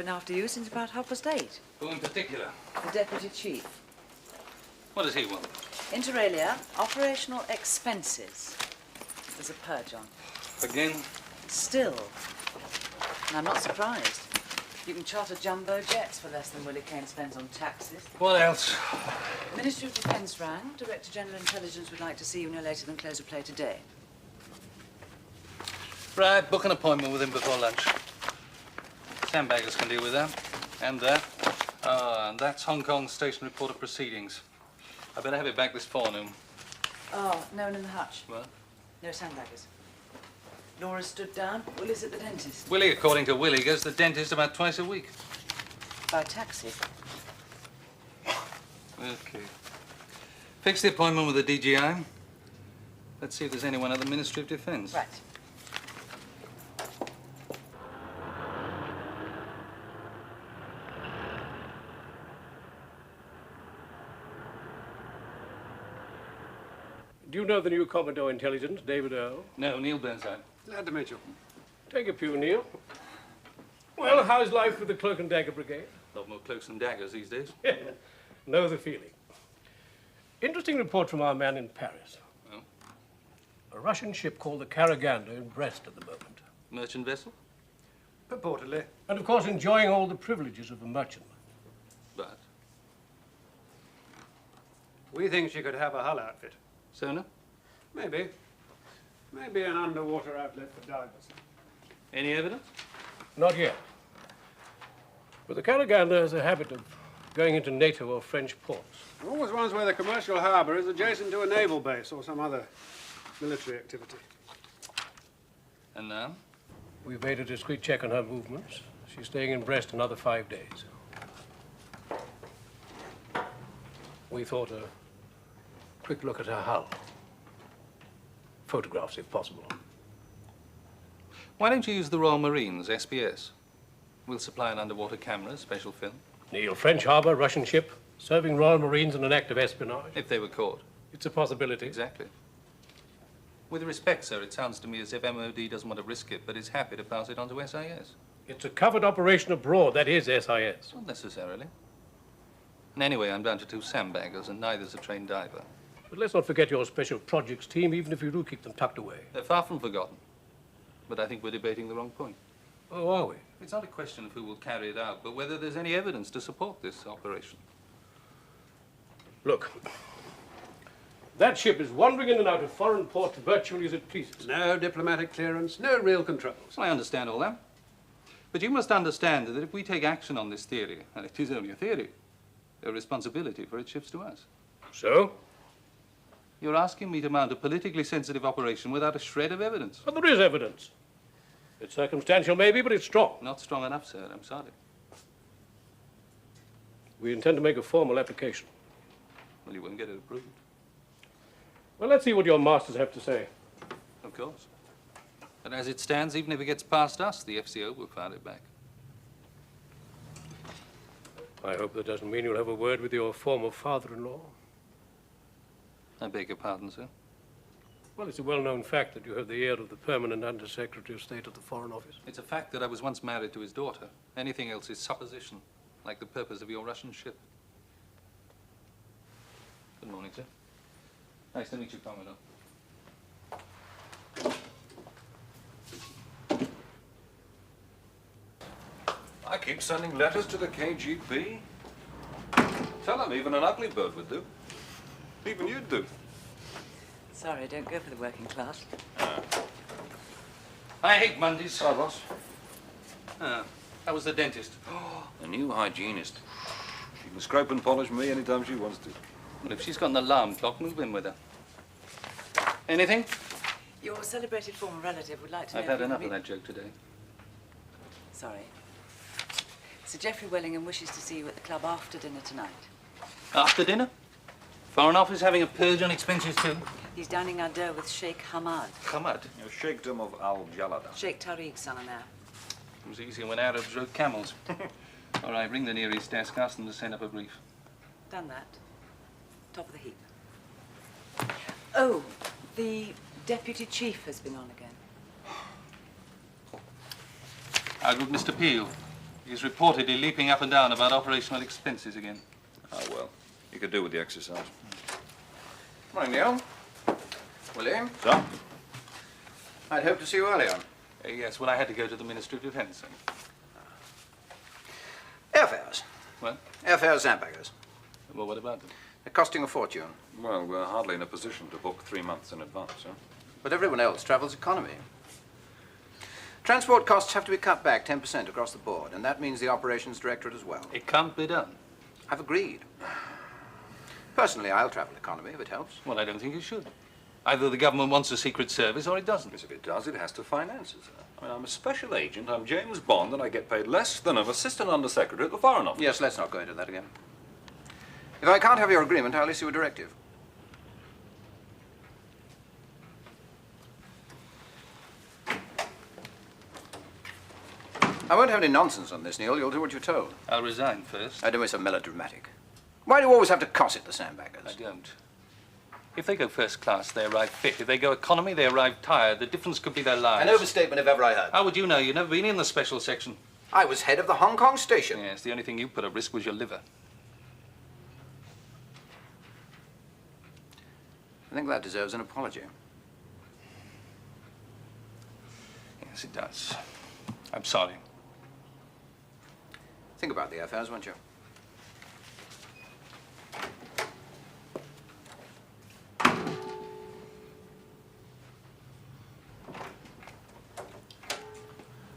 been after you since about 8:30. Who in particular? The Deputy Chief. What does he want? Inter alia, operational expenses. There's a purge on. Again? Still. And I'm not surprised. You can charter jumbo jets for less than Willie Kane spends on taxes. What else? Ministry of Defence rang. Director General Intelligence would like to see you no later than close of play today. Right, book an appointment with him before lunch. Sandbaggers can deal with that. And that. And that's Hong Kong Station Report of Proceedings. I better have it back this forenoon. Oh, no one in the hutch. What? No Sandbaggers. Laura stood down. Willie's at the dentist. Willie, according to Willie, goes to the dentist about twice a week. By taxi. Okay. Fix the appointment with the DGI. Let's see if there's anyone at the Ministry of Defence. Right. Do you know the new Commodore Intelligence, David Earl? No, Neil Burnside. Glad to meet you. Take a pew, Neil. Well, how's life with the Cloak and Dagger Brigade? A lot more cloaks and daggers these days. Know the feeling. Interesting report from our man in Paris. Oh? A Russian ship called the Caraganda in Brest at the moment. Merchant vessel? Purportedly. And, of course, enjoying all the privileges of a merchantman. But? We think she could have a hull outfit. Sonar? Maybe. Maybe an underwater outlet for divers. Any evidence? Not yet. But the Caraganda has a habit of going into NATO or French ports. Always ones where the commercial harbour is adjacent to a naval base or some other military activity. And now? We've made a discreet check on her movements. She's staying in Brest another 5 days. We thought a quick look at her hull. Photographs, if possible. Why don't you use the Royal Marines, SPS? We'll supply an underwater camera, special film. Neil, French harbor, Russian ship, serving Royal Marines in an act of espionage. If they were caught. It's a possibility. Exactly. With respect, sir, it sounds to me as if MOD doesn't want to risk it, but is happy to pass it on to SIS. It's a covered operation abroad, that is SIS. Not necessarily. And anyway, I'm down to 2 sandbaggers, and neither's a trained diver. But let's not forget your special projects team, even if you do keep them tucked away. They're far from forgotten. But I think we're debating the wrong point. Oh, are we? It's not a question of who will carry it out, but whether there's any evidence to support this operation. Look, that ship is wandering in and out of foreign ports virtually as it pleases. No diplomatic clearance, no real controls. Well, I understand all that. But you must understand that if we take action on this theory, and it is only a theory, the responsibility for it shifts to us. So? You're asking me to mount a politically sensitive operation without a shred of evidence. But there is evidence. It's circumstantial, maybe, but it's strong. Not strong enough, sir. I'm sorry. We intend to make a formal application. Well, you won't get it approved. Well, let's see what your masters have to say. Of course. But as it stands, even if it gets past us, the FCO will file it back. I hope that doesn't mean you'll have a word with your former father-in-law. I beg your pardon, sir. Well, it's a well-known fact that you have the ear of the permanent Under-Secretary of State of the Foreign Office. It's a fact that I was once married to his daughter. Anything else is supposition, like the purpose of your Russian ship. Good morning, sir. Nice to meet you, Commodore. I keep sending letters to the KGB. Tell them even an ugly bird would do. Even you'd do. Sorry, don't go for the working class. I hate Mondays. Hi, boss. How was the dentist? A new hygienist. She can scrape and polish me anytime she wants to. Well, if she's got an alarm clock, move in with her. Anything? Your celebrated former relative would like to know... I've had if you enough can of that joke today. Sorry. Sir Geoffrey Wellingham wishes to see you at the club after dinner tonight. After dinner? Foreign Office having a purge on expenses too? He's dining à deux with Sheikh Hamad. Hamad? A sheikhdom of Jalada. Sheikh Tariq's son-in-law. It was easier when Arabs rode camels. All right, ring the Near East desk, ask them to send up a brief. Done that. Top of the heap. Oh, the Deputy Chief has been on again. How good, Mr. Peel? He's reportedly leaping up and down about operational expenses again. Oh, well, you could do with the exercise. Morning, Neil. William? So? I'd hoped to see you earlier. Yes, well, I had to go to the Ministry of Defence. Airfares. What? Airfares, Sandbaggers. Well, what about them? They're costing a fortune. Well, we're hardly in a position to book 3 months in advance, huh? But everyone else travels economy. Transport costs have to be cut back 10% across the board, and that means the operations directorate as well. It can't be done. I've agreed. Personally, I'll travel economy if it helps. Well, I don't think it should. Either the government wants a secret service or it doesn't. Yes, if it does, it has to finance it, sir. I mean, I'm a special agent, I'm James Bond, and I get paid less than an assistant undersecretary at the Foreign Office. Yes, let's not go into that again. If I can't have your agreement, I'll issue a directive. I won't have any nonsense on this, Neil. You'll do what you're told. I'll resign first. I don't so melodramatic. Why do you always have to cosset the Sandbaggers? I don't. If they go first class, they arrive fit. If they go economy, they arrive tired. The difference could be their lives. An overstatement if ever I heard. How would you know? You've never been in the special section. I was head of the Hong Kong station. Yes, the only thing you put at risk was your liver. I think that deserves an apology. Yes, it does. I'm sorry. Think about the airfares, won't you?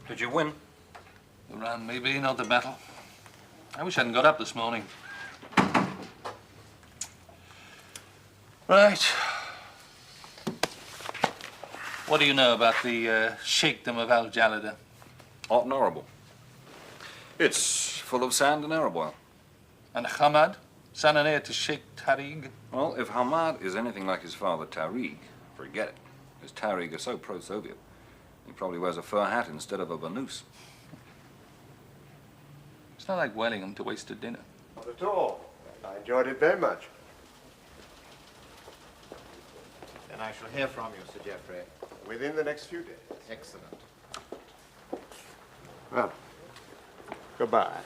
Did you win? The run, maybe, not the battle. I wish I hadn't got up this morning. Right. What do you know about the sheikdom of Jalada? Hot and horrible. It's full of sand and Arab oil. And Hamad, son and heir to Sheikh Tariq? Well, if Hamad is anything like his father Tariq, forget it. Because Tariq is so pro-Soviet. He probably wears a fur hat instead of a burnous. It's not like Wellingham to waste a dinner. Not at all. I enjoyed it very much. Then I shall hear from you, Sir Geoffrey. Within the next few days. Excellent. Well, goodbye.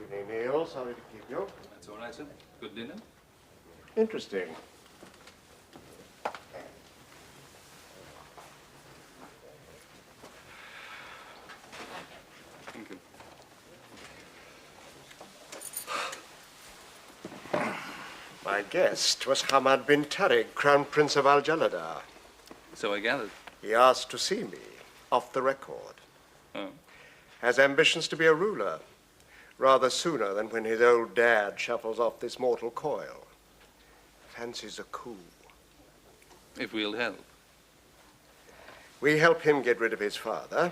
Evening, Neil. Sorry to keep you. That's all right, sir. Good dinner? Interesting. Thank you. My guest was Hamad bin Tariq, Crown Prince of Jalada. So I gathered. He asked to see me, off the record. Oh. Has ambitions to be a ruler, rather sooner than when his old dad shuffles off this mortal coil. Fancies a coup. If we'll help. We help him get rid of his father.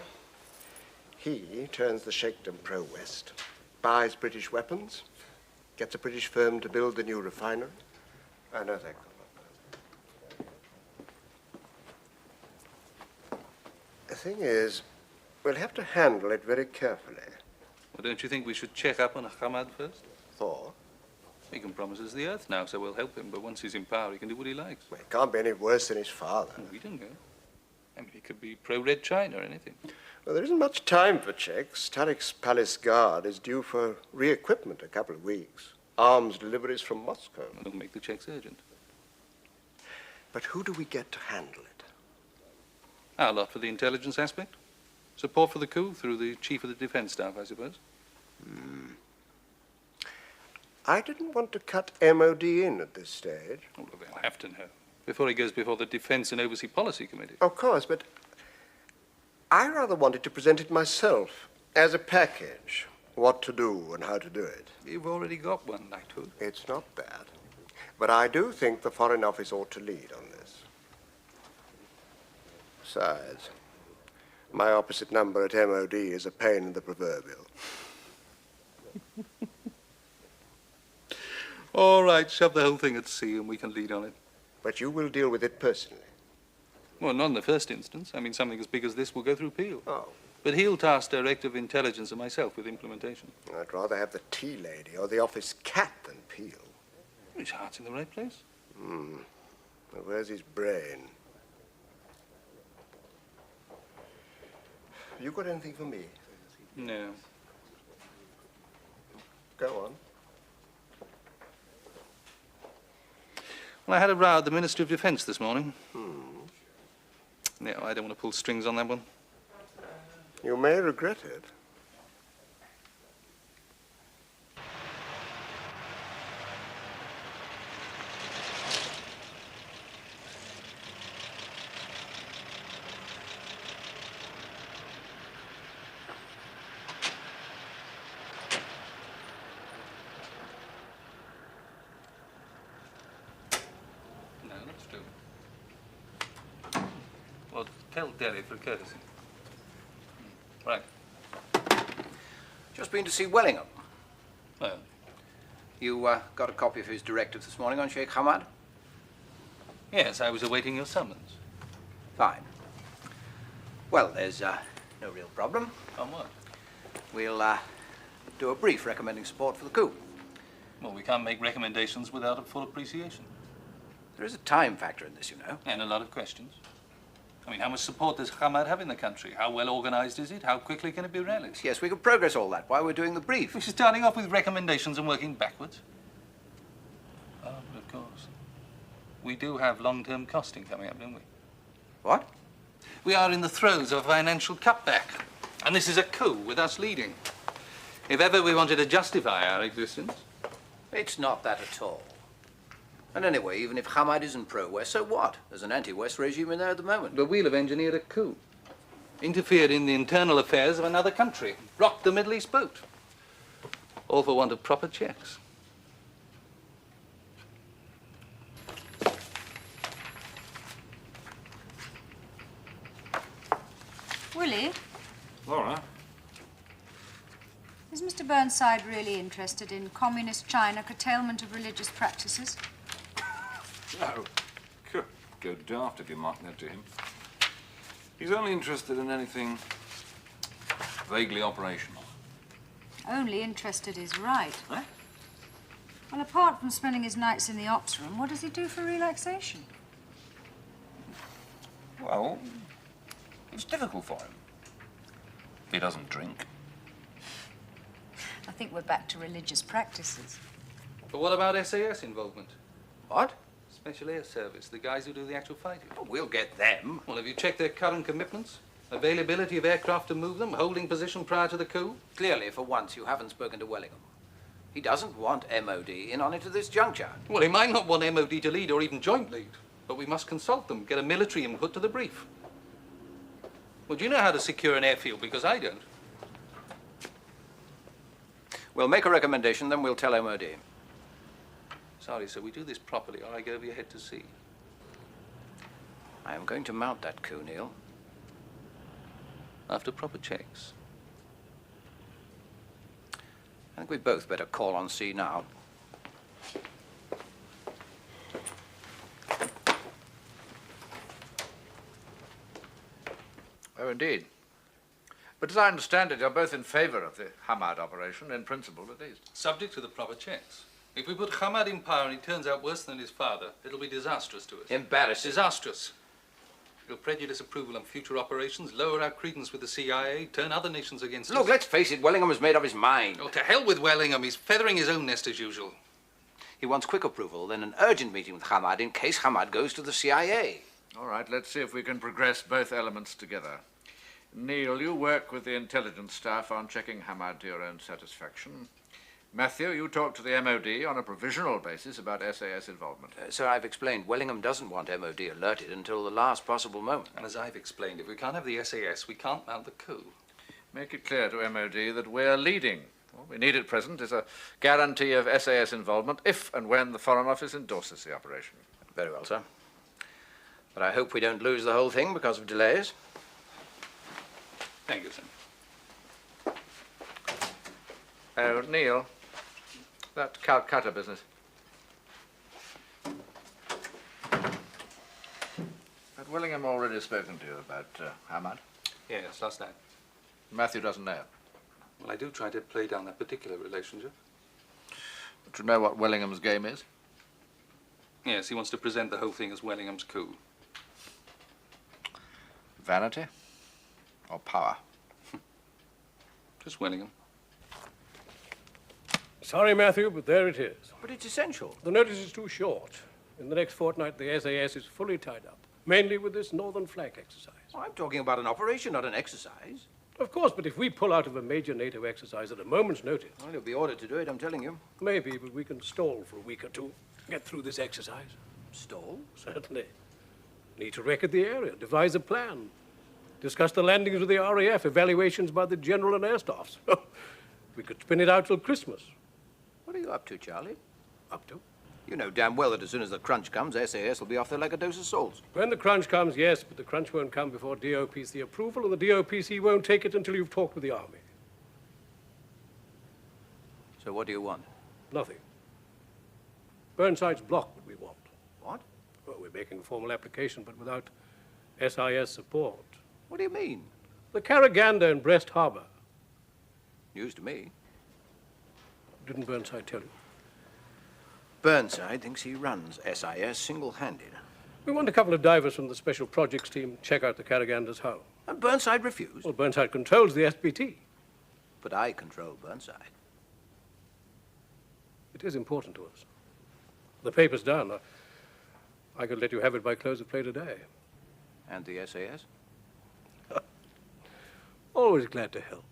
He turns the sheikdom pro-West, buys British weapons, gets a British firm to build the new refinery. Oh, no, thank you. The thing is, we'll have to handle it very carefully. Well, don't you think we should check up on Hamad first? For? He can promise us the earth now, so we'll help him. But once he's in power, he can do what he likes. Well, it can't be any worse than his father. Well, we don't know. I mean, he could be pro-Red China or anything. Well, there isn't much time for checks. Tariq's palace guard is due for re-equipment a couple of weeks. Arms deliveries from Moscow. Well, don't make the checks urgent. But who do we get to handle it? Our lot for the intelligence aspect. Support for the coup through the chief of the defense staff, I suppose. I didn't want to cut MOD in at this stage. Oh, well, they'll have to know. Before he goes before the Defense and Overseas Policy Committee. Of course, but I rather wanted to present it myself as a package. What to do and how to do it. You've already got one, knighthood. It's not bad. But I do think the Foreign Office ought to lead on this. Besides, my opposite number at MOD is a pain in the proverbial. All right, shove the whole thing at sea and we can lead on it. But you will deal with it personally. Well, not in the first instance. I mean, something as big as this will go through Peel. Oh. But he'll task Director of Intelligence and myself with implementation. I'd rather have the tea lady or the office cat than Peel. His heart's in the right place. Well, where's his brain? You got anything for me? No. Go on. Well, I had a row at the Ministry of Defence this morning. No, I don't want to pull strings on that one. You may regret it. No, that's true. Well, tell Delhi for courtesy. Right. Just been to see Wellingham. Well, You got a copy of his directive this morning on Sheikh Hamad? yes, I was awaiting your summons. Fine. Well, there's no real problem. On what? We'll do a brief recommending support for the coup. Well, we can't make recommendations without a full appreciation. There is a time factor in this, you know. And a lot of questions. I mean, how much support does Hamad have in the country? How well organized is it? How quickly can it be rallied? Yes, we could progress all that while we're doing the brief. We're starting off with recommendations and working backwards. Oh, but of course. We do have long-term costing coming up, don't we? What? We are in the throes of a financial cutback. And this is a coup with us leading. If ever we wanted to justify our existence. It's not that at all. And anyway, even if Hamad isn't pro-West, so what? There's an anti-West regime in there at the moment. But we'll have engineered a coup. Interfered in the internal affairs of another country. Rocked the Middle East boat. All for want of proper checks. Willie, Laura? is Mr. Burnside really interested in communist China curtailment of religious practices? No. Go daft if you mark that to him. He's only interested in anything vaguely operational. Only interested is right. Eh? Well, apart from spending his nights in the ops room, what does he do for relaxation? Well, it's difficult for him. He doesn't drink. I think we're back to religious practices. But what about SAS involvement? What? Special Air Service, the guys who do the actual fighting. Oh, we'll get them. Well, have you checked their current commitments? Availability of aircraft to move them? Holding position prior to the coup? Clearly, for once, you haven't spoken to Wellingham. He doesn't want MOD in on it at this juncture. Well, he might not want MOD to lead or even joint lead. But we must consult them, get a military input to the brief. Well, do you know how to secure an airfield? Because I don't. We'll make a recommendation, then we'll tell MOD. Sorry, sir, we do this properly, or I get over your head to sea. I am going to mount that coup, Neil. After proper checks. I think we both better call on C now. Oh, indeed. But as I understand it, you're both in favor of the Hamad operation, in principle at least. Subject to the proper checks. If we put Hamad in power and he turns out worse than his father, it'll be disastrous to us. Embarrassing. Disastrous. It'll prejudice approval on future operations, lower our credence with the CIA, turn other nations against us. Look, let's face it, Wellingham has made up his mind. Oh, to hell with Wellingham. He's feathering his own nest as usual. He wants quick approval, then an urgent meeting with Hamad in case Hamad goes to the CIA. All right, let's see if we can progress both elements together. Neil, you work with the intelligence staff on checking Hamad to your own satisfaction. Matthew, you talk to the MOD on a provisional basis about SAS involvement. Sir, I've explained Wellingham doesn't want MOD alerted until the last possible moment. And as I've explained, if we can't have the SAS, we can't mount the coup. Make it clear to MOD that we're leading. What we need at present is a guarantee of SAS involvement if and when the Foreign Office endorses the operation. Very well, sir. But I hope we don't lose the whole thing because of delays. Thank you, sir. Oh, Neil, that Calcutta business. Had Willingham already spoken to you about Hamad? Yes, last night. Matthew doesn't know. Well, I do try to play down that particular relationship. But you know what Willingham's game is? Yes, he wants to present the whole thing as Wellingham's coup. Vanity or power? Just Wellingham. Sorry, Matthew, but there it is. But it's essential. The notice is too short. In the next fortnight, the SAS is fully tied up, mainly with this northern flank exercise. Well, I'm talking about an operation, not an exercise. Of course, but if we pull out of a major NATO exercise at a moment's notice... Well, you'll be ordered to do it, I'm telling you. Maybe, but we can stall for a week or two, get through this exercise. Stall? Certainly. Need to record the area, devise a plan, discuss the landings of the RAF, evaluations by the General and Air Staffs. We could spin it out till Christmas. What are you up to, Charlie? Up to? You know damn well that as soon as the crunch comes, SAS will be off there like a dose of salts. When the crunch comes, yes, but the crunch won't come before DOPC approval, and the DOPC won't take it until you've talked with the Army. So what do you want? Nothing. Burnside's blocked what we want. What? Well, we're making a formal application, but without SIS support. What do you mean? The Caraganda in Brest Harbor. News to me. Didn't Burnside tell you? Burnside thinks he runs SIS single-handed. We want a couple of divers from the Special Projects team check out the Caraganda's hull. And Burnside refused? Well, Burnside controls the SPT. But I control Burnside. It is important to us. The paper's done. I could let you have it by close of play today. And the SAS? Always glad to help.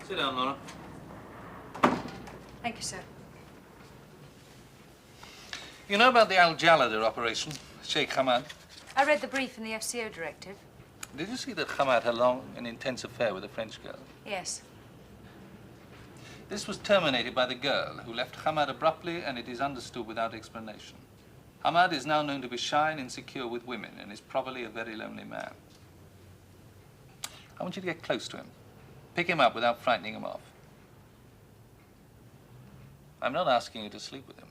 Sit down, Laura. Thank you, sir. You know about the Jalada operation, Sheikh Hamad? I read the brief in the FCO directive. Did you see that Hamad had a long and intense affair with a French girl? Yes. This was terminated by the girl, who left Hamad abruptly, and it is understood without explanation. Hamad is now known to be shy and insecure with women, and is probably a very lonely man. I want you to get close to him. Pick him up without frightening him off. I'm not asking you to sleep with him.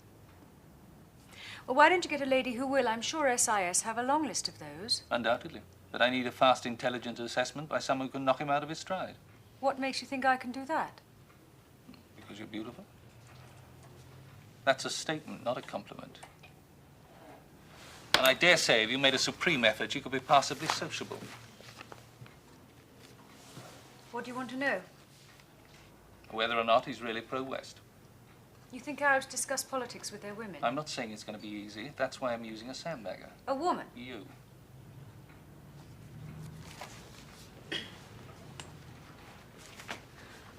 Well, why don't you get a lady who will? I'm sure SIS have a long list of those. Undoubtedly. But I need a fast, intelligent assessment by someone who can knock him out of his stride. What makes you think I can do that? Because you're beautiful. That's a statement, not a compliment. And I dare say if you made a supreme effort, you could be passably sociable. What do you want to know? Whether or not he's really pro-West. You think Arabs discuss politics with their women? I'm not saying it's going to be easy. That's why I'm using a sandbagger. A woman? You.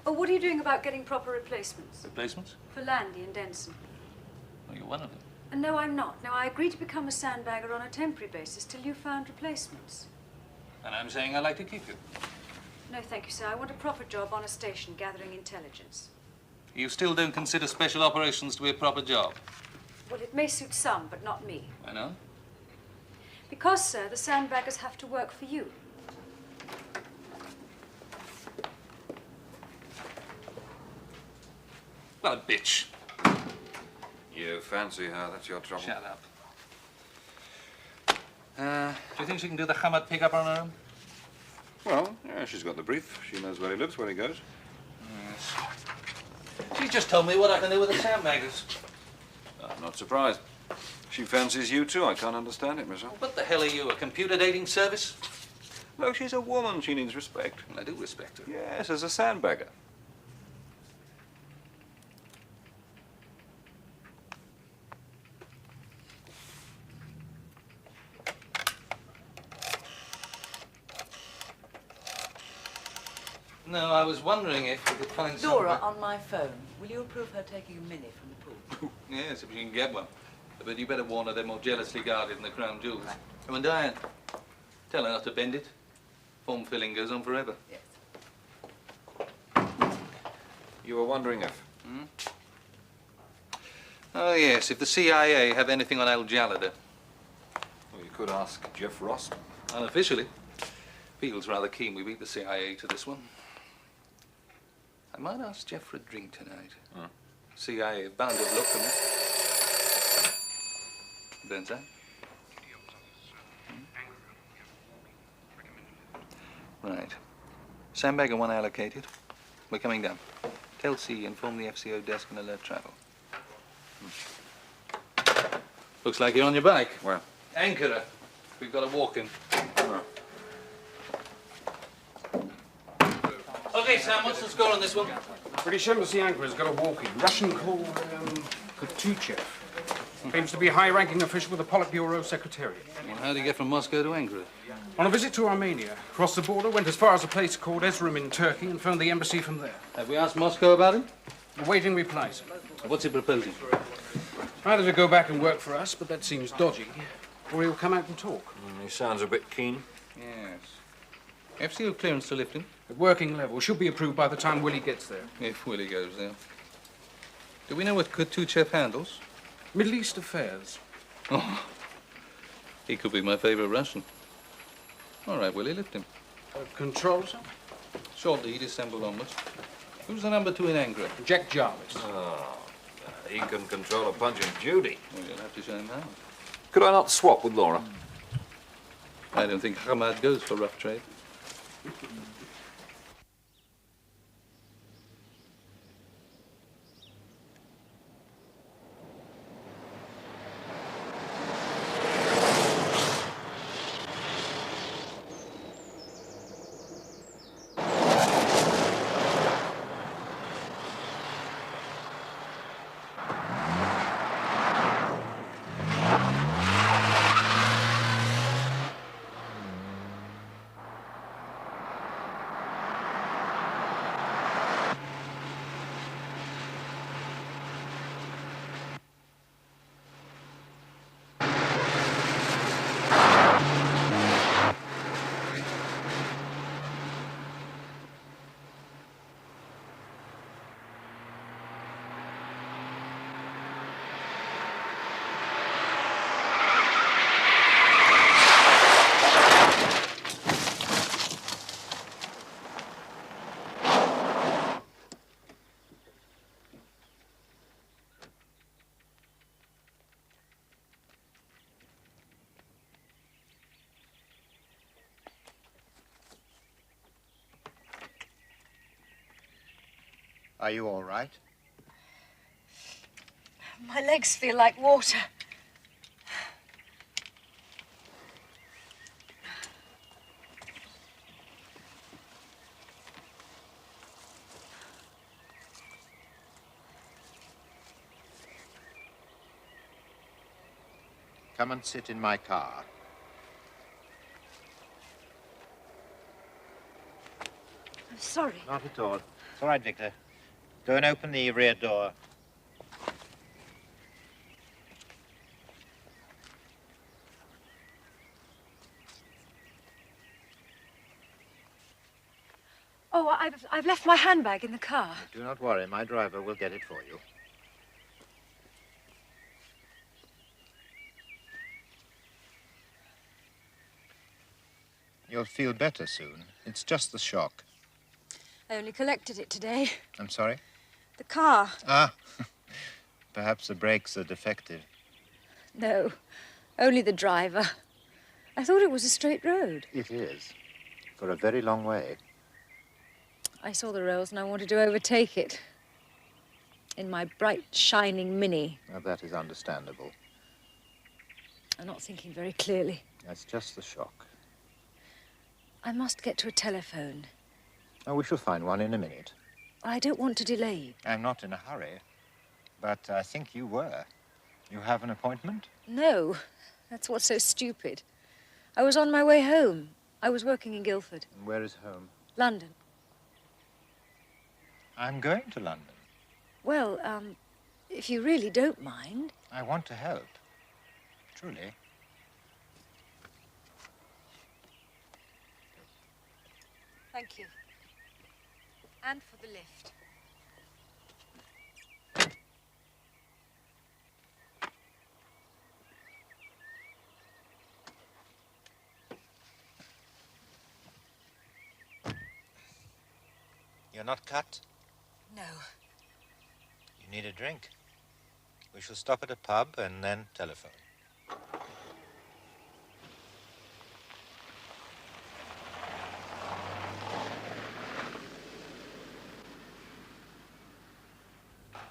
Oh, what are you doing about getting proper replacements? Replacements? For Landy and Denson. Well, you're one of them. No, I'm not. No, I agreed to become a sandbagger on a temporary basis till you found replacements. And I'm saying I'd like to keep you. No, thank you, sir. I want a proper job on a station gathering intelligence. You still don't consider special operations to be a proper job? Well, it may suit some, but not me. I know. Because, sir, the sandbaggers have to work for you. Well, a bitch. You fancy her, that's your trouble. Shut up. Do you think she can do the Hamad pickup on her own? Well, yeah, she's got the brief. She knows where he lives, where he goes. Yes. She just told me what I can do with the sandbaggers. I'm not surprised. She fancies you too. I can't understand it myself. What the hell are you, a computer dating service? No, she's a woman. She needs respect. Well, I do respect her. Yes, as a sandbagger. No, I was wondering if we could find Dora, on my phone, will you approve her taking a mini from the pool? Yes, if you can get one. But you better warn her they're more jealously guarded than the crown jewels. Right. Oh, and Diane, tell her not to bend it. Form filling goes on forever. Yes. You were wondering if... Hmm? Oh, yes, if the CIA have anything on Jalada. Well, you could ask Jeff Ross. Unofficially. Feels rather keen we beat the CIA to this one. I might ask Jeff for a drink tonight. Hmm. CIA bound to have looked for me. Then, sir? Right. Sandbagger 1 allocated. We're coming down. Tell C, inform the FCO desk and alert travel. Looks like you're on your bike. Where? Anchorer. We've got to walk in. Oh. Okay, Sam, what's the score on this one? British Embassy anchor's got a walk-in. Russian called Kutuchev. Claims to be a high-ranking official with the Politburo Secretariat. Well, how do you get from Moscow to Ankara? On a visit to Armenia. Crossed the border, went as far as a place called Ezrum in Turkey and phoned the embassy from there. Have we asked Moscow about him? Awaiting replies. What's he proposing? Either to go back and work for us, but that seems dodgy, or he'll come out and talk. He sounds a bit keen. Yes. FCO clearance to lift him? At working level. Should be approved by the time Willie gets there. If Willie goes there. Do we know what Kutuchev handles? Middle East affairs. Oh, he could be my favorite Russian. All right, Willie, lift him. Control, sir? Short lead, assembled onwards. Who's the number 2 in Ankara? Jack Jarvis. Oh, he can control a Punch and Judy. Well, you'll have to show him how. Could I not swap with Laura? I don't think Hamad goes for rough trade. Are you all right? My legs feel like water. Come and sit in my car. I'm sorry. Not at all. It's all right, Victor. Go and open the rear door. Oh, I've left my handbag in the car. Do not worry. My driver will get it for you. You'll feel better soon. It's just the shock. I only collected it today. I'm sorry? The car. Ah, perhaps the brakes are defective. No, only the driver. I thought it was a straight road. It is, for a very long way. I saw the rails and I wanted to overtake it. In my bright, shining Mini. Now, that is understandable. I'm not thinking very clearly. That's just the shock. I must get to a telephone. Oh, we shall find one in a minute. I don't want to delay you. I'm not in a hurry, but I think you were. You have an appointment? No, that's what's so stupid. I was on my way home. I was working in Guildford. And where is home? London. I'm going to London. Well, if you really don't mind. I want to help. Truly. Thank you. And for the lift. You're not cut? No. You need a drink. We shall stop at a pub and then telephone.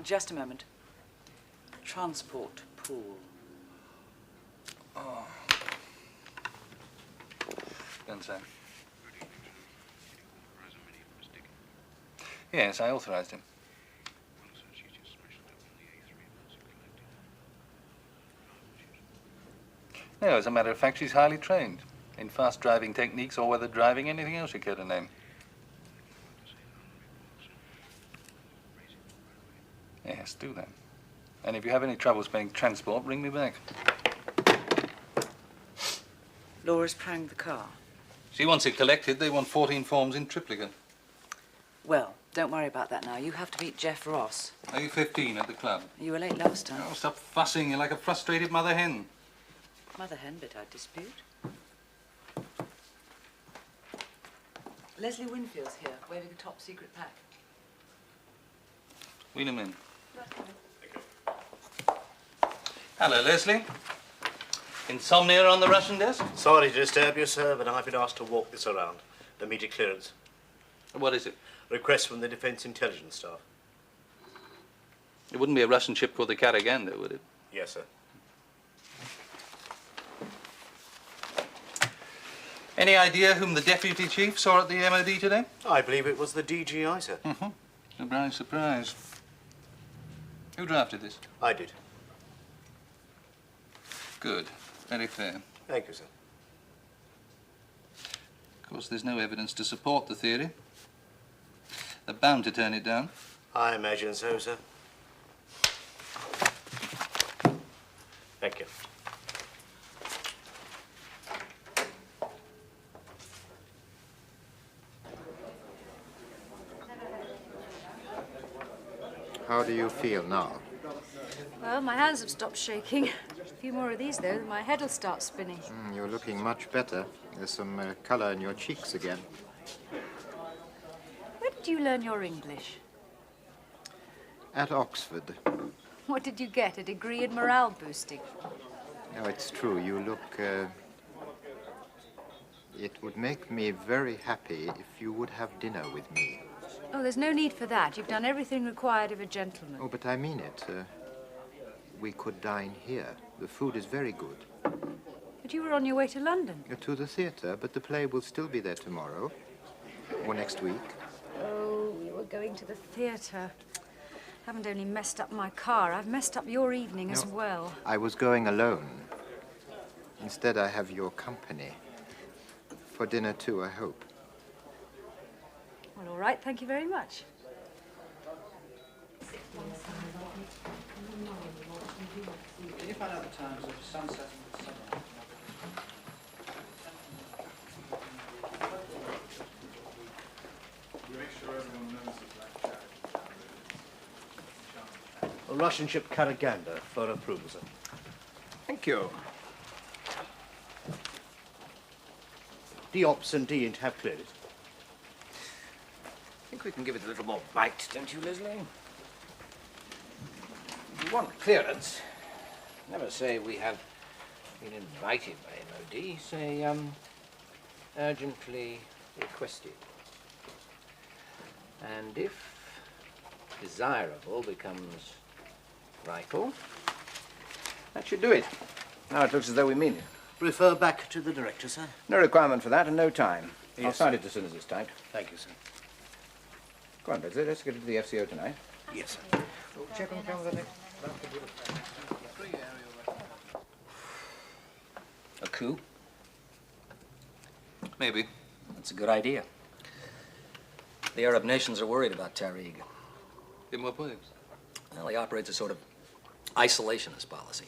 Just a moment. Transport pool. Oh. Gunson. Yes, I authorized him. No, as a matter of fact, she's highly trained in fast driving techniques or weather driving, anything else you care to name. Yes, do that. And if you have any trouble spelling transport, ring me back. Laura's pranged the car. She wants it collected. They want 14 forms in triplicate. Well, don't worry about that now. You have to meet Jeff Ross. Are you 15 at the club? You were late last time. Oh, stop fussing. You're like a frustrated mother hen. Mother hen, but I dispute. Leslie Winfield's here, waving a top secret pack. Wheel him in. Hello, Leslie. Insomnia on the Russian desk? Sorry to disturb you, sir, but I've been asked to walk this around. Immediate clearance. What is it? Request from the Defense Intelligence Staff. It wouldn't be a Russian ship called the Caraganda, would it? Yes, sir. Any idea whom the Deputy Chief saw at the MOD today? I believe it was the DGI, sir. Mm-hmm. Surprise, surprise. Who drafted this? I did. Good. Very fair. Thank you, sir. Of course, there's no evidence to support the theory. They're bound to turn it down. I imagine so, sir. Thank you. How do you feel now? Well, my hands have stopped shaking. A few more of these, though, and my head will start spinning. You're looking much better. There's some color in your cheeks again. Where did you learn your English? At Oxford. What did you get? A degree in morale boosting? No, it's true. You look... It would make me very happy if you would have dinner with me. Oh, there's no need for that. You've done everything required of a gentleman. Oh, but I mean it. We could dine here. The food is very good. But you were on your way to London. To the theatre, but the play will still be there tomorrow. Or next week. Oh, you were going to the theatre. Haven't only messed up my car, I've messed up your evening as well. I was going alone. Instead, I have your company. For dinner, too, I hope. Well, all right, thank you very much. Can you find out the times of sunset and sunrise? A Russian ship Caraganda for approval, sir. Thank you. Diops and D have cleared it. I think we can give it a little more bite, don't you, Leslie? If you want clearance, never say we have been invited by MOD. Say, urgently requested. And if desirable becomes vital, that should do it. Now it looks as though we mean it. Refer back to the director, sir. No requirement for that and no time. Yes, I'll sign it as soon as it's typed. Thank you, sir. Go on, Leslie, let's get it to the FCO tonight. Yes, sir. Check on the calendar next. A coup? Maybe. That's a good idea. The Arab nations are worried about Tariq. In what ways? Well, he operates a sort of isolationist policy.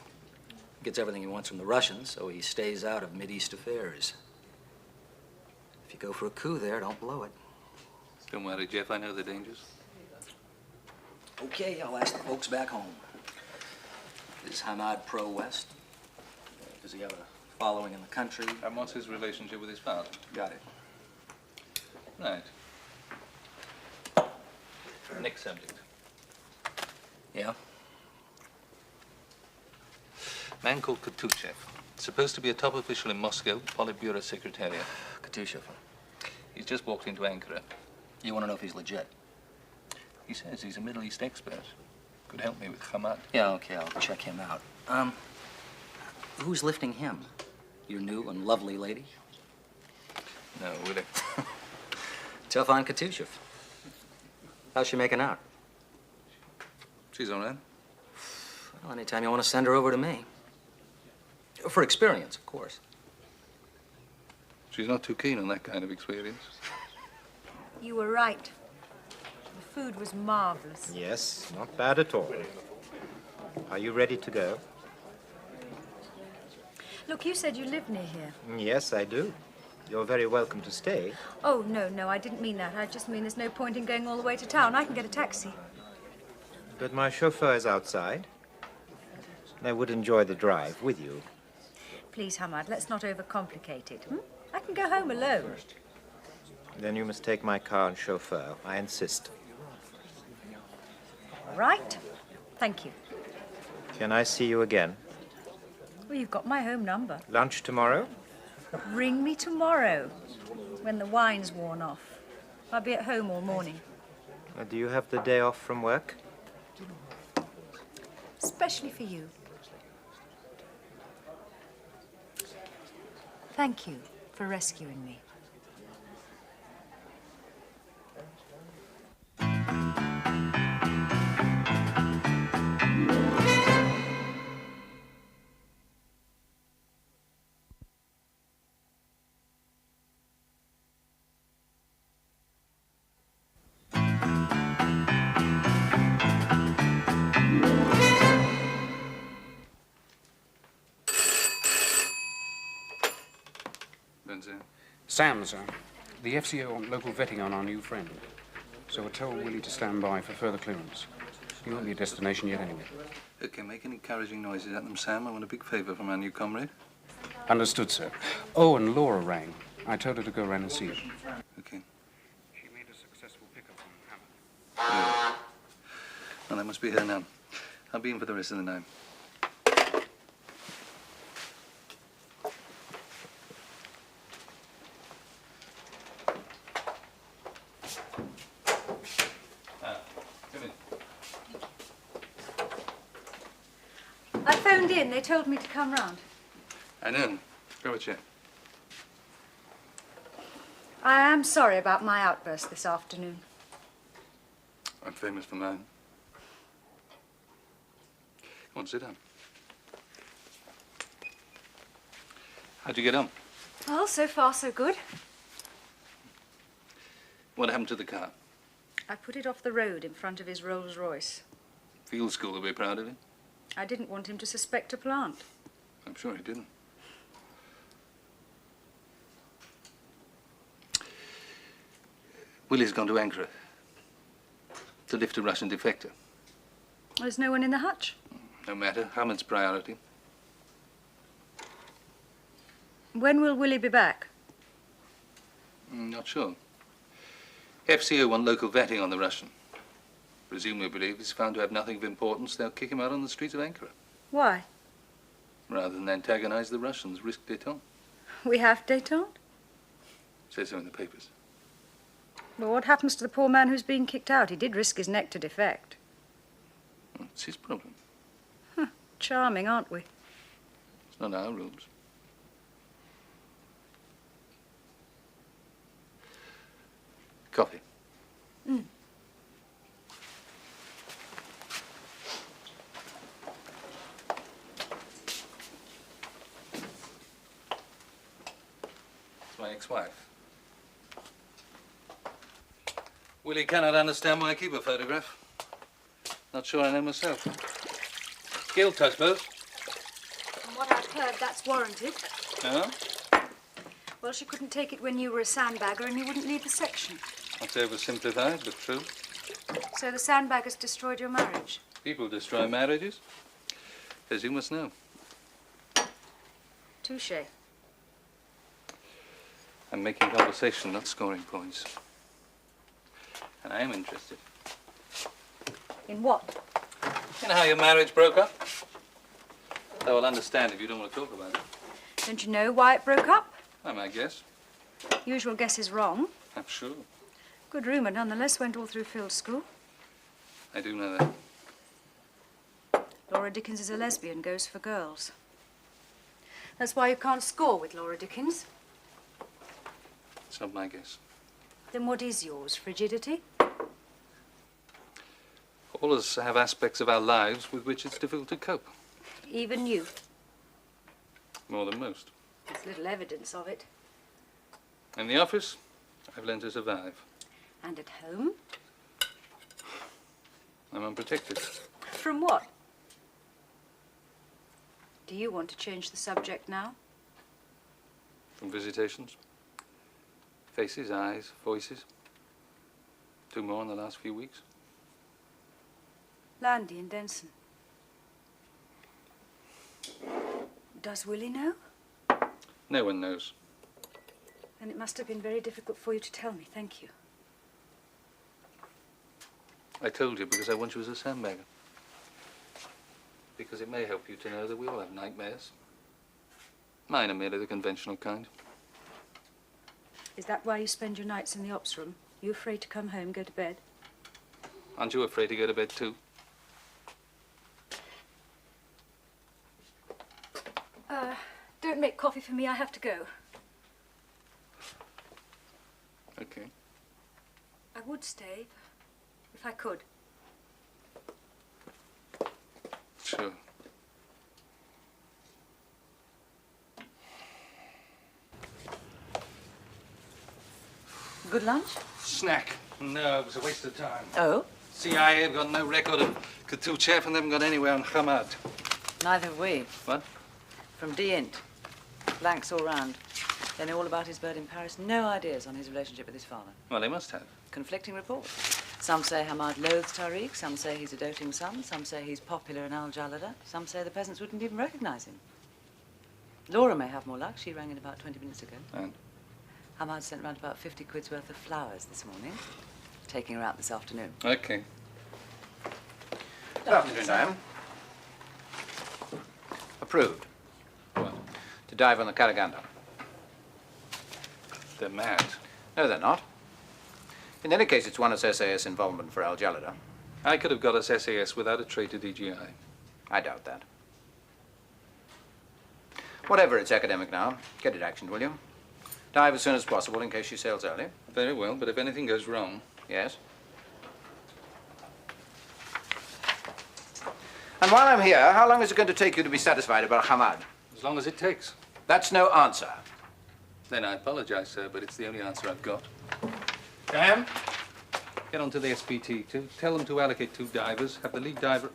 He gets everything he wants from the Russians, so he stays out of Mideast affairs. If you go for a coup there, don't blow it. Don't worry, Jeff. I know the dangers. Okay, I'll ask the folks back home. Is Hamad pro-West? Does he have a following in the country? And what's his relationship with his father? Got it. Right. Next subject. Yeah? Man called Katuchev. Supposed to be a top official in Moscow, Politburo Secretariat. Katushev. He's just walked into Ankara. You want to know if he's legit? He says he's a Middle East expert. could help me with Hamad. Yeah, okay, I'll check him out. Who's lifting him? Your new and lovely lady? No, Willie. Tough on Katushev. How's she making out? She's all right. Well, anytime you want to send her over to me. For experience, of course. She's not too keen on that kind of experience. You were right. The food was marvelous. Yes, not bad at all. Are you ready to go? Look, you said you live near here. Yes, I do. You're very welcome to stay. Oh, no, I didn't mean that. I just mean there's no point in going all the way to town. I can get a taxi. But my chauffeur is outside. I would enjoy the drive with you. Please, Hamad, let's not overcomplicate it. I can go home alone. Then you must take my car and chauffeur. I insist. All right. Thank you. Can I see you again? Well, you've got my home number. Lunch tomorrow? Ring me tomorrow, when the wine's worn off. I'll be at home all morning. Do you have the day off from work? Especially for you. Thank you for rescuing me. Sam, sir. The FCO want local vetting on our new friend. So we're told Willie to stand by for further clearance. He won't be a destination yet anyway. Okay, make any encouraging noises at them, Sam. I want a big favour from our new comrade. Understood, sir. Oh, and Laura rang. I told her to go around and see you. Okay. She made a successful pickup on Hammer. Yeah. Well, that must be her now. I'll be in for the rest of the night. They told me to come round. I know. Grab a chair. I am sorry about my outburst this afternoon. I'm famous for mine. Come on, sit down. How'd you get on? Well, so far so good. What happened to the car? I put it off the road in front of his Rolls Royce. Field school will be proud of it. I didn't want him to suspect a plant. I'm sure he didn't. Willie's gone to Ankara to lift a Russian defector. There's no one in the hutch. No matter. Hamid's priority. When will Willie be back? Not sure. FCO want local vetting on the Russian. Presumably, if he's found to have nothing of importance, they'll kick him out on the streets of Ankara. Why? Rather than antagonize the Russians, risk détente. We have détente? Says so in the papers. Well, what happens to the poor man who's being kicked out? He did risk his neck to defect. Well, it's his problem. Huh. Charming, aren't we? It's not our rules. Coffee. Mm. My ex-wife. Willie cannot understand why I keep a photograph. Not sure I know myself. Guilt, I suppose. From what I've heard, that's warranted. No? Well, she couldn't take it when you were a sandbagger and you wouldn't leave the section. That's oversimplified, but true. So the sandbaggers destroyed your marriage? People destroy marriages, as you must know. Touché. I'm making conversation, not scoring points. And I am interested. In what? You know how your marriage broke up? Though I'll understand if you don't want to talk about it. Don't you know why it broke up? I might guess. Usual guess is wrong. I'm sure. Good rumour, nonetheless, went all through field school. I do know that. Laura Dickens is a lesbian, goes for girls. That's why you can't score with Laura Dickens. It's not my guess. Then what is yours? Frigidity? All of us have aspects of our lives with which it's difficult to cope. Even you. More than most. There's little evidence of it. In the office, I've learned to survive. And at home? I'm unprotected. From what? Do you want to change the subject now? From visitations. Faces, eyes, voices. 2 more in the last few weeks. Landy and Denson. Does Willie know? No one knows. Then it must have been very difficult for you to tell me. Thank you. I told you because I want you as a sandbagger. Because it may help you to know that we all have nightmares. Mine are merely the conventional kind. Is that why you spend your nights in the ops room? You afraid to come home, go to bed? Aren't you afraid to go to bed too? Don't make coffee for me. I have to go. Okay. I would stay, if I could. Sure. Good lunch? Snack. No, it was a waste of time. Oh? CIA have got no record of Katuchev and they haven't got anywhere on Hamad. Neither have we. What? From D-Int. Blanks all round. They know all about his bird in Paris. No ideas on his relationship with his father. Well, they must have. Conflicting reports. Some say Hamad loathes Tariq. Some say he's a doting son. Some say he's popular in Jalada. Some say the peasants wouldn't even recognize him. Laura may have more luck. She rang in about 20 minutes ago. And? Hamad sent round about 50 quid's worth of flowers this morning. Taking her out this afternoon. Okay. Good afternoon, Diane. Approved. What? To dive on the Caraganda. They're mad. No, they're not. In any case, it's one of SAS involvement for Jalada. I could have got us SAS without a trade to DGI. I doubt that. Whatever, it's academic now. Get it actioned, will you? Dive as soon as possible in case she sails early. Very well, but if anything goes wrong... Yes? And while I'm here, how long is it going to take you to be satisfied about Hamad? As long as it takes. That's no answer. Then I apologize, sir, but it's the only answer I've got. Dan? Get on to the SPT. Tell them to allocate 2 divers. Have the lead diver...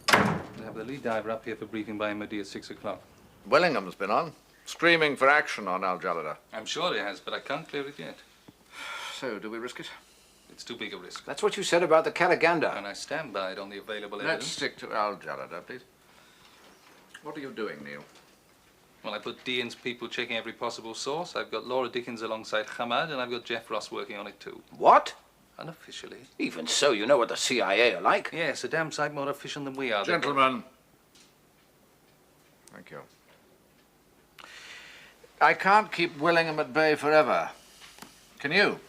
Have the lead diver up here for briefing by MOD at 6 o'clock. Willingham's been on, screaming for action on Jalada. I'm sure he has, but I can't clear it yet. So, do we risk it? It's too big a risk. That's what you said about the Caraganda. And I stand by it on the available Let's evidence. stick to Jalada, please. What are you doing, Neil? Well, I put Dean's people checking every possible source. I've got Laura Dickens alongside Hamad, and I've got Jeff Ross working on it too. What? Unofficially. Even so, you know what the CIA are like. Yes, a damn sight more efficient than we are. Gentlemen. Thank you. I can't keep Willingham at bay forever. Can you?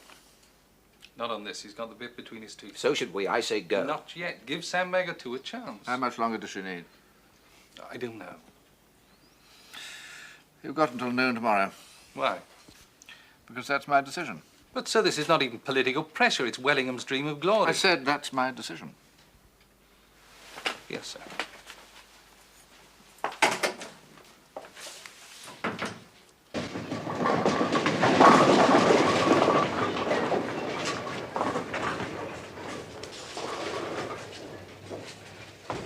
Not on this. He's got the bit between his teeth. So should we. I say go. Not yet. Give Sandbagger 2 a chance. How much longer does she need? I don't know. You've got until noon tomorrow. Why? Because that's my decision. But, sir, this is not even political pressure. It's Wellingham's dream of glory. I said that's my decision. Yes, sir.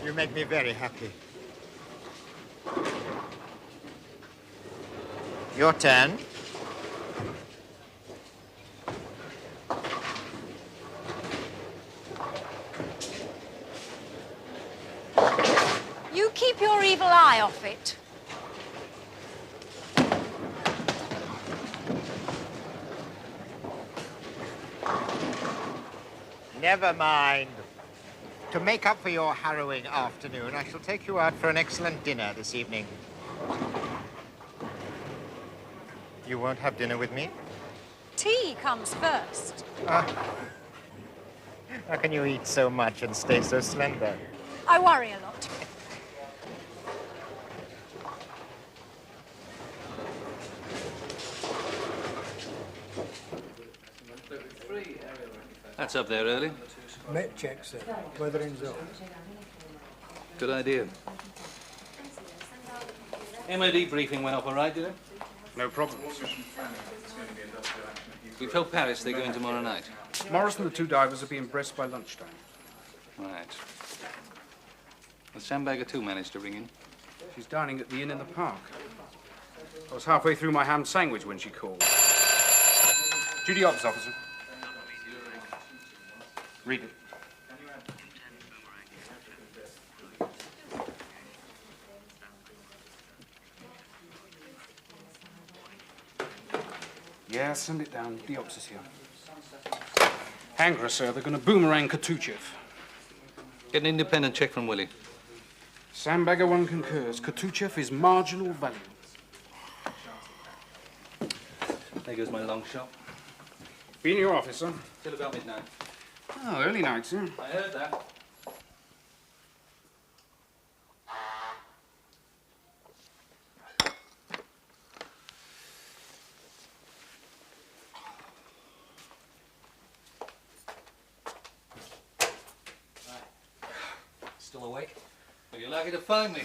You make me very happy. Your turn. You keep your evil eye off it. Never mind. To make up for your harrowing afternoon, I shall take you out for an excellent dinner this evening. You won't have dinner with me? Tea comes first. How can you eat so much and stay so slender? I worry a lot. That's up there early. Met check, sir. Weathering's off. Good idea. MOD briefing went off all right, did it? No problems. We've told Paris they're going tomorrow night. Marsden and the two divers are being breast by lunchtime. Right. The Sandbagger too managed to ring in. She's dining at the inn in the park. I was halfway through my ham sandwich when she called. Duty ops officer. Read it. Yeah, send it down. The ops is here. Hangar, sir. They're going to boomerang Katuchev. Get an independent check from Willie. Sandbagger 1 concurs. Katuchev is marginal value. There goes my long shot. Be in your office, sir. Till about midnight. Oh, early night, sir. I heard that. Still awake? Well, you're lucky to find me.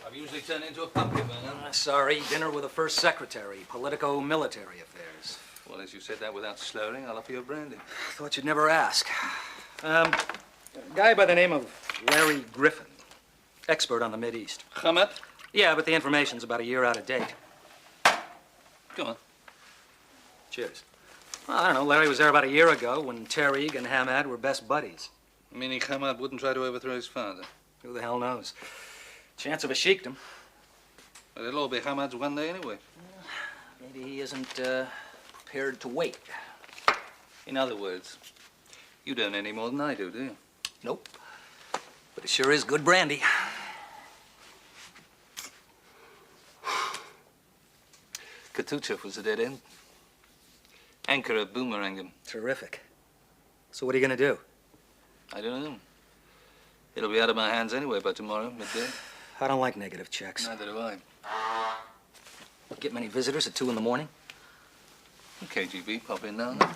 I've usually turned into a pumpkin burner. Sorry, dinner with the first secretary, politico-military affairs. Well, as you said that without slurring, I'll offer you a brandy. Thought you'd never ask. A guy by the name of Larry Griffin, expert on the Mideast. Hamad? Yeah, but the information's about a year out of date. Go on. Cheers. Well, I don't know, Larry was there about a year ago when Tariq and Hamad were best buddies. Meaning Hamad wouldn't try to overthrow his father? Who the hell knows? Chance of a sheikdom. Well, it'll all be Hamad's one day anyway. Maybe he isn't prepared to wait. In other words, you don't any more than I do you? Nope. But it sure is good brandy. Katuchev was a dead end. Ankara boomeranged him. Terrific. So what are you gonna do? I don't know. It'll be out of my hands anyway by tomorrow, midday. I don't like negative checks. Neither do I. Get many visitors at 2 in the morning? KGB, pop in now and then.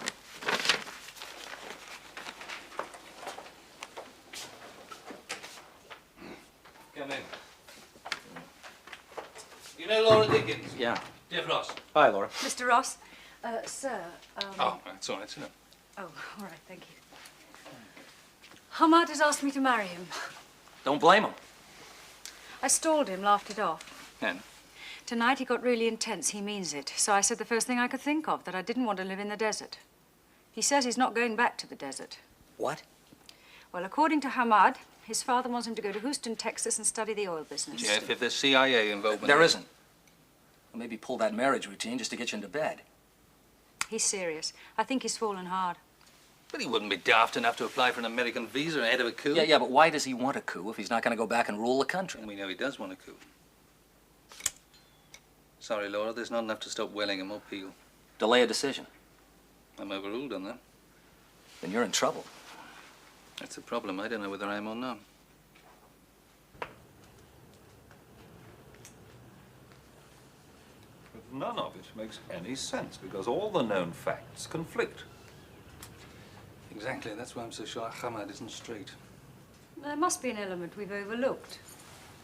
Come in. You know Laura Dickens? Yeah. Jeff Ross. Hi, Laura. Mr. Ross, sir, Oh, that's all right, sir. Oh, all right, thank you. Hamad has asked me to marry him. Don't blame him. I stalled him, laughed it off. And? Tonight he got really intense, he means it. So I said the first thing I could think of, that I didn't want to live in the desert. He says he's not going back to the desert. What? Well, according to Hamad, his father wants him to go to Houston, Texas and study the oil business. Jeff, if there's CIA involvement... There isn't. Well, maybe pull that marriage routine just to get you into bed. He's serious. I think he's fallen hard. But he wouldn't be daft enough to apply for an American visa ahead of a coup. Yeah, but why does he want a coup if he's not going to go back and rule the country? And we know he does want a coup. Sorry, Laura, there's not enough to stop Wellingham or Peel. Delay a decision. I'm overruled on that. Then you're in trouble. That's the problem. I don't know whether I am or not. But none of it makes any sense because all the known facts conflict. Exactly. That's why I'm so sure Hamad isn't straight. There must be an element we've overlooked.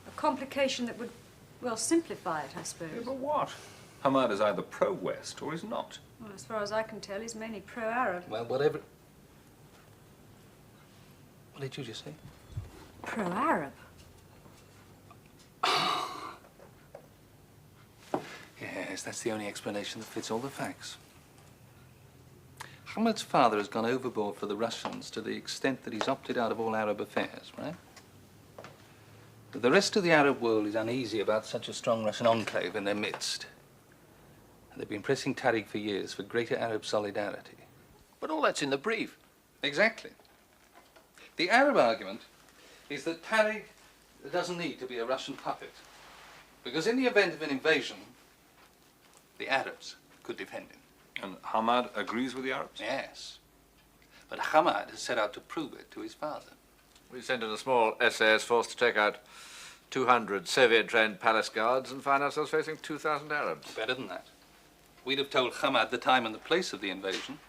A complication that would, well, simplify it, I suppose. Yeah, but what? Hamad is either pro-West or he's not. Well, as far as I can tell, he's mainly pro-Arab. Well, whatever... What did you just say? Pro-Arab? Yes, that's the only explanation that fits all the facts. Hamad's father has gone overboard for the Russians to the extent that he's opted out of all Arab affairs, right? But the rest of the Arab world is uneasy about such a strong Russian enclave in their midst. And they've been pressing Tariq for years for greater Arab solidarity. But all that's in the brief. Exactly. The Arab argument is that Tariq doesn't need to be a Russian puppet. Because in the event of an invasion, the Arabs could defend him. And Hamad agrees with the Arabs? Yes. But Hamad has set out to prove it to his father. We sent in a small SAS force to take out 200 Soviet-trained palace guards and find ourselves facing 2,000 Arabs. Better than that. We'd have told Hamad the time and the place of the invasion,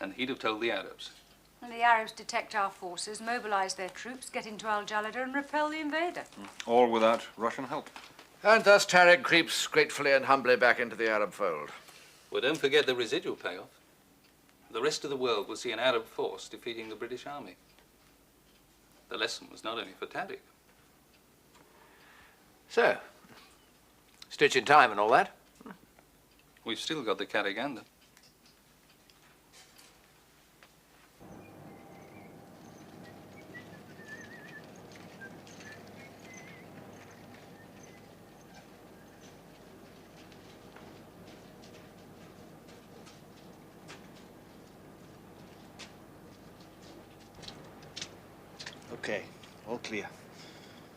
and he'd have told the Arabs. And the Arabs detect our forces, mobilize their troops, get into Jalada and repel the invader. All without Russian help. And thus Tariq creeps gratefully and humbly back into the Arab fold. Well, don't forget the residual payoff. The rest of the world will see an Arab force defeating the British army. The lesson was not only for Tariq. So, stitch in time and all that? We've still got the Caraganda. Okay, all clear.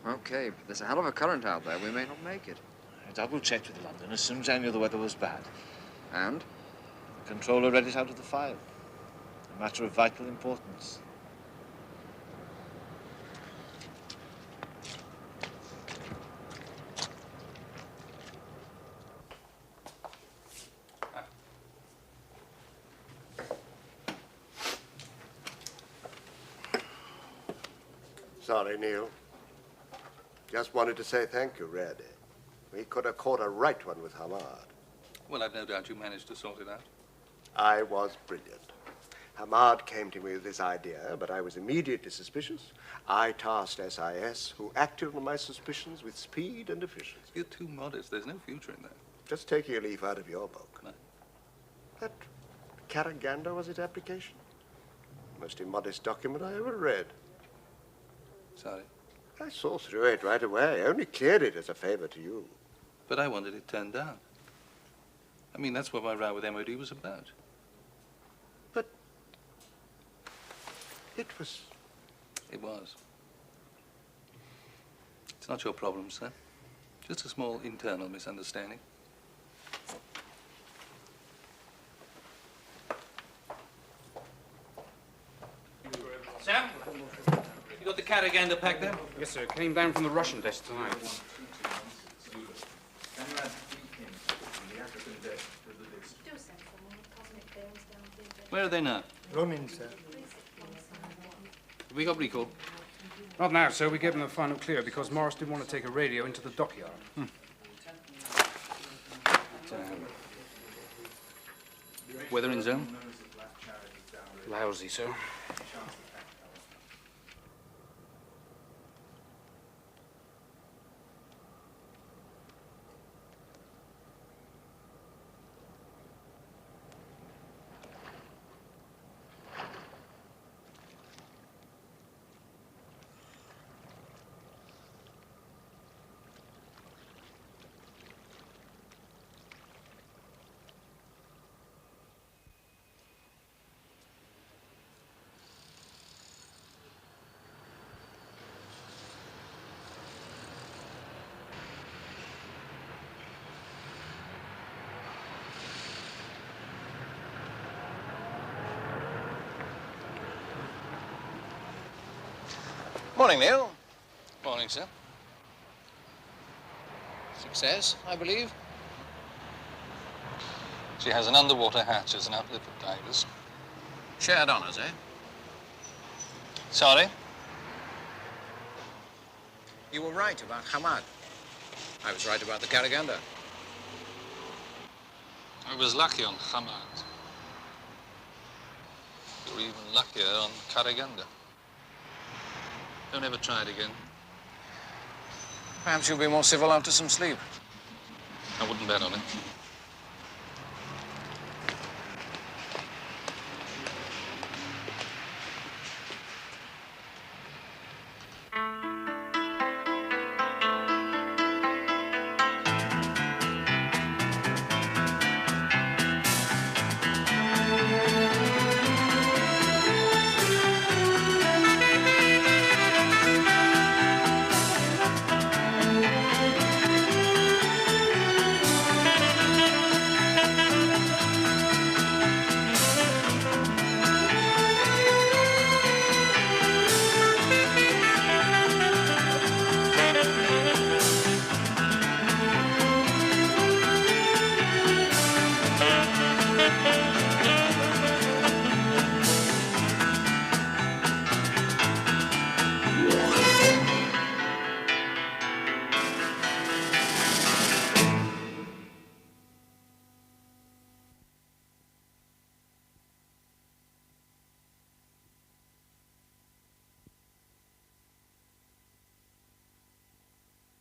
Okay, but there's a hell of a current out there. We may not make it. I double-checked with London as soon as I knew the weather was bad. And? The controller read it out of the file. A matter of vital importance. Sorry, Neil. Just wanted to say thank you, really. We could have caught a right one with Hamad. Well, I've no doubt you managed to sort it out. I was brilliant. Hamad came to me with this idea, but I was immediately suspicious. I tasked SIS, who acted on my suspicions with speed and efficiency. You're too modest. There's no future in that. Just taking a leaf out of your book. No. That Caraganda was its application. Most immodest document I ever read. Sorry. I saw through it right away. I only cleared it as a favor to you. But I wanted it turned down. I mean, that's what my row with MOD was about. But it was. It was. It's not your problem, sir. Just a small internal misunderstanding. Sam? You got the Caraganda pack there? Yes, sir. Came down from the Russian desk tonight. Where are they now? Lonnen, sir. Have we got recall? Not now, sir. We gave them the final clear because Morris didn't want to take a radio into the dockyard. Weather in zone? Lousy, sir. Morning, Neil. Morning, sir. Success, I believe. She has an underwater hatch as an outlet for divers. Shared honours, eh? Sorry? You were right about Hamad. I was right about the Caraganda. I was lucky on Hamad. You were even luckier on Caraganda. Don't ever try it again. Perhaps you'll be more civil after some sleep. I wouldn't bet on it.